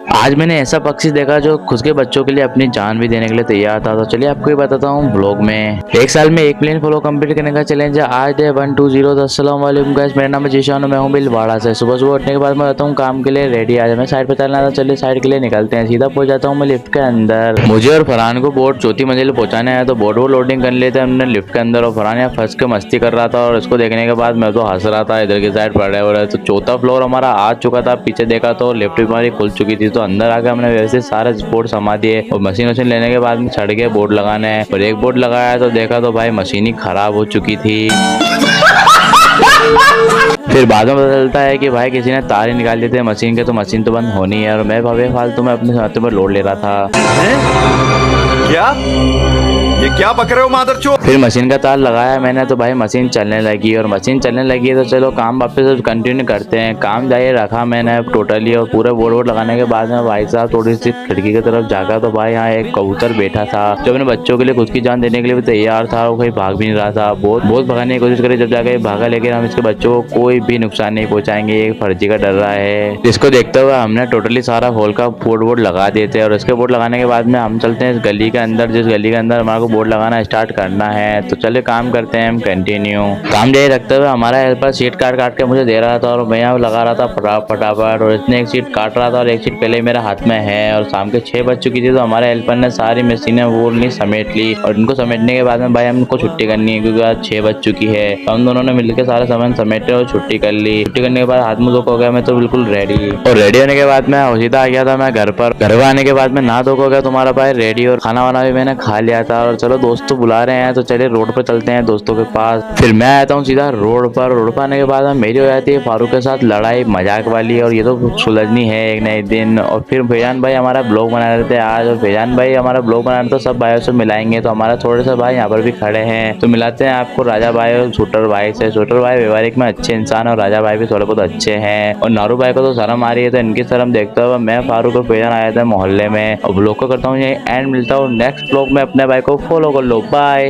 आज मैंने ऐसा पक्षी देखा जो खुद के बच्चों के लिए अपनी जान भी देने के लिए तैयार था। तो चलिए आपको ये बताता हूँ ब्लॉग में। एक साल में 1 मिलियन फॉलो कंप्लीट करने का चैलेंज है। आज डे 120। अस्सलाम वालेकुम गाइस, मेरा नाम है जीशान, मैं हूँ भीलवाड़ा से। सुबह सुबह उठने के बाद मैं रहता हूँ काम के लिए रेडी। आज मैं साइड पे चलना था, चलिए साइड के लिए निकलते हैं। सीधा पहुंच जाता हूँ मैं लिफ्ट के अंदर। मुझे और फरहान को बोर्ड चौथी मंजिल पहुंचाने आया, तो बोर्ड वो लोडिंग कर लेते हमने लिफ्ट के अंदर। और फरहान यहाँ फंस के मस्ती कर रहा था और इसको देखने के बाद मैं तो हंस रहा था। इधर की साइड पड़ रहा है। तो चौथा फ्लोर हमारा आ चुका था। पीछे देखा तो लिफ्ट भी हमारी खुल चुकी थी। तो अंदर आकर हमने वैसे सारे बोर्ड समा दिए और मशीन वशीन लेने के बाद में चढ़ गए बोर्ड लगाने। और एक बोर्ड लगाया तो देखा तो भाई मशीन ही खराब हो चुकी थी। फिर बाद में पता चलता है कि भाई किसी ने तार ही निकाल दिए थे मशीन के, तो मशीन तो बंद होनी है। और मैं भावे फालतू में अपने हाथों पर लोड ले रहा था। क्या ये क्या बक रहे हो मादरचोद। फिर मशीन का तार लगाया मैंने तो भाई मशीन चलने लगी। और मशीन चलने लगी तो चलो काम वापस कंटिन्यू करते हैं। काम जारी रखा मैंने टोटली। और पूरे बोर्ड वोर्ड लगाने के बाद में भाई साहब थोड़ी सी खिड़की की तरफ जागा तो भाई यहाँ एक कबूतर बैठा था जो अपने बच्चों के लिए खुद की जान देने के लिए भी तैयार था। वो कहीं भाग भी नहीं रहा था। बहुत भगाने की कोशिश करी, जब जाके भागा, लेकिन हम इसके बच्चों को कोई भी नुकसान नहीं पहुंचाएंगे, ये फर्जी का डर रहा है। इसको देखते हुए हमने टोटली सारा हॉल का बोर्ड वोर्ड लगा दिए थे। और इसके बोर्ड लगाने के बाद में हम चलते हैं इस गली के अंदर, जिस गली के अंदर हमारे को बोर्ड लगाना स्टार्ट करना है। तो चलिए काम करते हैं हम कंटिन्यू। काम जारी रखते हुए हमारा हेल्पर सीट काट काट के मुझे दे रहा था और मैं यहाँ लगा रहा था फटाफट। और इसने एक सीट काट रहा था और एक सीट पहले मेरे हाथ में है। और शाम के 6 बज चुकी थी तो हमारे हेल्पर ने सारी मशीनें वो नहीं समेट ली। और इनको समेटने के बाद में भाई हमको छुट्टी करनी है क्योंकि आज 6 बज चुकी है। हम दोनों ने मिलकर सारा सामान समेटे और छुट्टी कर ली। छुट्टी करने के बाद हाथ मुंह धो हो गया मैं तो बिल्कुल रेडी। और रेडी होने के बाद मैं सीधा आ गया था मैं घर पर। घर पर आने के बाद में नहा धो हो गया तुम्हारा भाई रेडी। और खाना वाना भी मैंने खा लिया था। और चलो दोस्त तो बुला रहे हैं तो चलिए रोड पर चलते हैं दोस्तों के पास। फिर मैं आता हूँ सीधा रोड पर। रोड पर आने के बाद मेरी हो जाती है फारूक के साथ लड़ाई मजाक वाली। और ये तो सुलझनी है एक नए दिन। और फिर फैजान भाई हमारा ब्लॉग बना रहे थे आज। और फैजान भाई हमारा ब्लॉग बना रहे तो सब भाइयों से मिलाएंगे। तो हमारा थोड़े से भाई यहाँ पर भी खड़े हैं तो मिलाते हैं आपको राजा भाई और शूटर भाई से। शूटर भाई व्यवहारिक में अच्छे इंसान और राजा भाई भी थोड़े बहुत अच्छे हैं। और नारू भाई को तो शर्म आ रही है, तो इनकी शर्म देखते हुए मैं फारूक और फैजान आए थे मोहल्ले में। और ब्लॉग को करता हूँ यही एंड। मिलता हूँ नेक्स्ट ब्लॉग में। अपने भाई को फॉलो कर लो। बाय।